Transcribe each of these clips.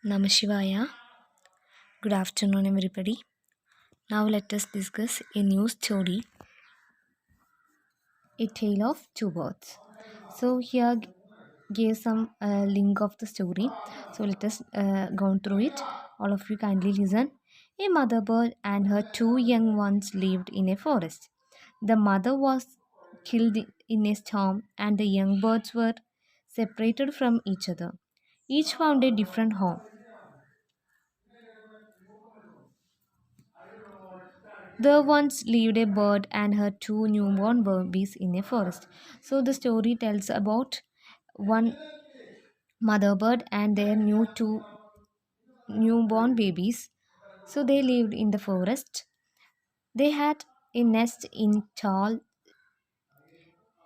Namashivaya. Good afternoon, everybody. Now let us discuss a new story, A Tale of Two Birds. So here gave some link of the story. So let us go through it. All of you kindly listen. A mother bird and her two young ones lived in a forest. The mother was killed in a storm, and the young birds were separated from each other. Each found a different home. There once lived a bird and her two newborn babies in a forest. So the story tells about one mother bird and their two newborn babies. So they lived in the forest. They had a nest in tall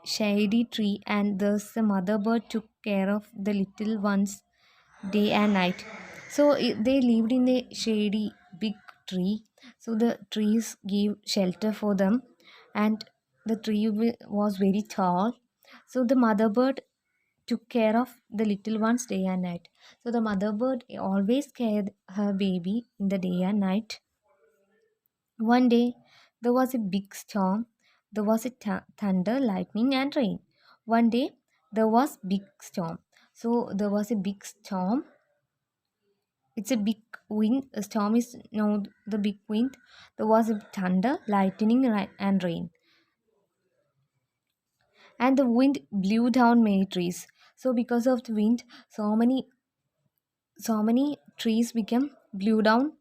shady tree, and thus the mother bird took care of the little ones day and night. So they lived in a shady big tree. So the trees give shelter for them, and the tree was very tall. So the mother bird took care of the little ones day and night. So the mother bird always cared her baby in the day and night. One day, there was a big storm. There was a thunder, lightning, and rain. One day, there was big storm. So there was a big storm. It's a big wind. A storm is now the big wind. There was a thunder, lightning, and rain. And the wind blew down many trees. So because of the wind, so many trees became blew down.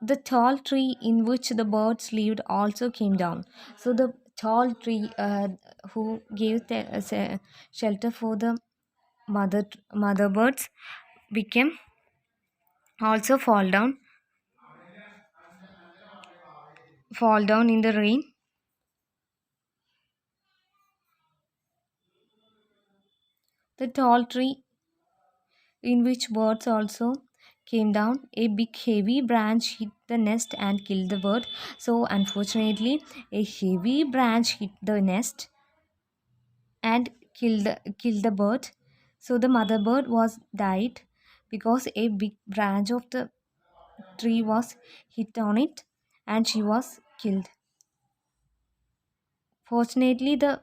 The tall tree in which the birds lived also came down. So the tall tree who gave shelter for the mother birds became also fall down in the rain. The tall tree in which birds also came down. A big heavy branch hit the nest and killed the bird. So unfortunately, a heavy branch hit the nest and killed the bird. So the mother bird was died because a big branch of the tree was hit on it, and she was killed. Fortunately, the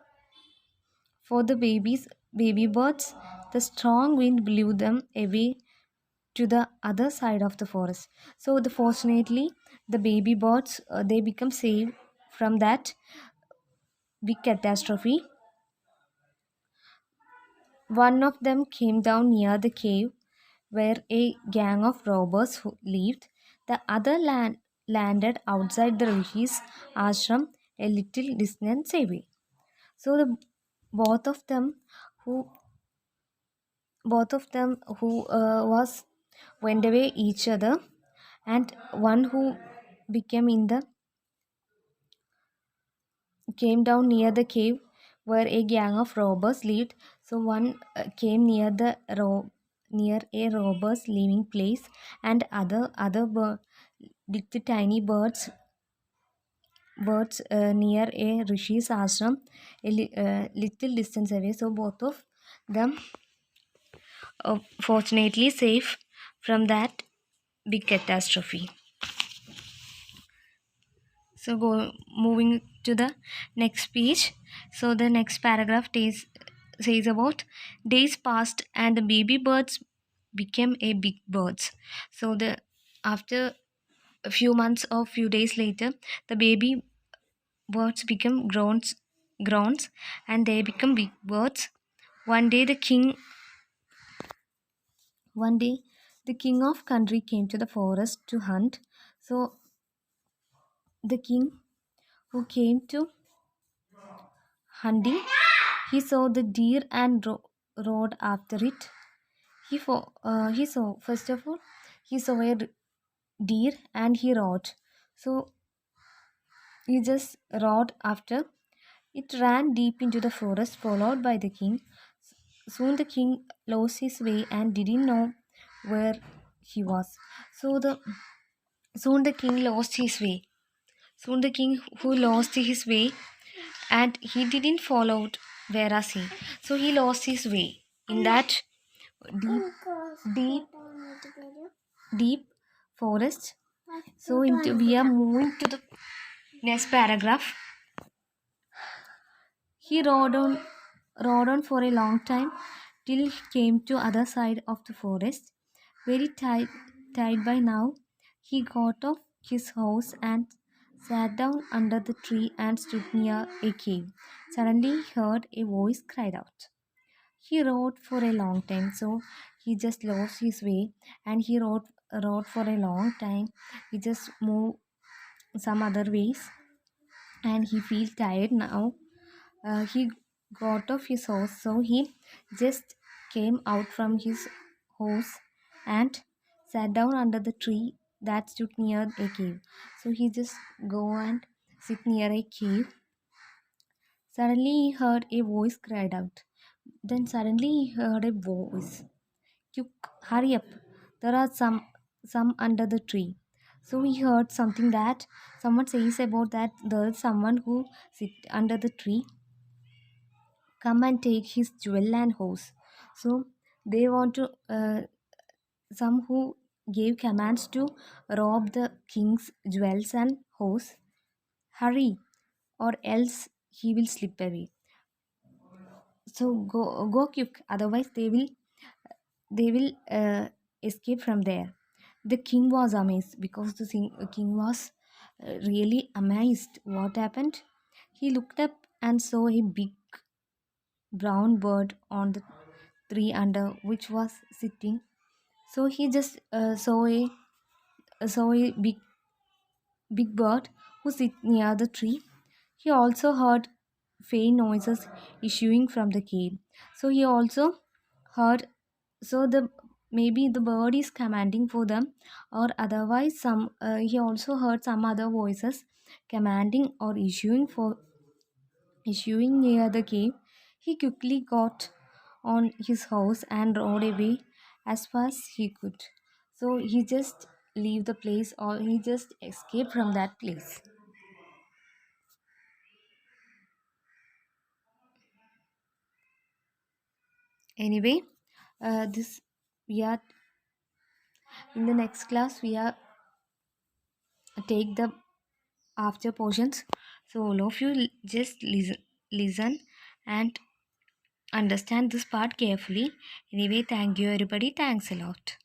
for the baby birds, the strong wind blew them away to the other side of the forest. So fortunately, the baby birds they become safe from that big catastrophe. One of them came down near the cave where a gang of robbers who lived. The other landed outside the rishis ashram a little distance away. So both of them who was went away each other, and one who became in the came down near the cave where a gang of robbers lived. So one came near a robber's living place, and little tiny birds near a rishi's ashram little distance away. So both of them fortunately safe from that big catastrophe. So moving to the next page. So the next paragraph says about days passed and the baby birds became a big birds. So the after a few months or few days later, the baby birds become growns, and they become big birds. One day the king of country came to the forest to hunt. So the king who came to hunting, he saw the deer and rode after it. He saw first of all he saw a deer and he rode. So he just rode after. It ran deep into the forest, followed by the king. Soon the king lost his way and didn't know where he was. So the soon the king lost his way. Soon the king who lost his way, and he didn't follow where was he. So he lost his way in that deep, deep, deep forest. So we are moving to the next paragraph. He rode on for a long time till he came to other side of the forest. Very tired by now, he got off his horse and sat down under the tree and stood near a cave. Suddenly he heard a voice cried out. He rode for a long time, so he just lost his way and he rode for a long time. He just moved some other ways and he feel tired now. He got off his horse, so he just came out from his horse and sat down under the tree that stood near a cave. So he just go and sit near a cave. Suddenly he heard a voice cried out. Then suddenly he heard a voice. "Quick, hurry up! There are some under the tree." So he heard something that someone says about that there is someone who sit under the tree. Come and take his jewel and horse. So they want to some who gave commands to rob the king's jewels and horse. Hurry, or else he will slip away. So go quick, otherwise they will escape from there. The king was amazed because king was really amazed. What happened? He looked up and saw a big brown bird on the tree under which was sitting. So he just saw a big bird who sit near the tree. He also heard faint noises issuing from the cave. So he also heard, so the maybe the bird is commanding for them, or otherwise some he also heard some other voices commanding or issuing near the cave. He quickly got on his horse and rode away as fast as he could. So he just leave the place, or he just escaped from that place. Anyway, this we are in the next class. We are take the after portions. So all of you just listen and understand this part carefully. Anyway, thank you everybody. Thanks a lot.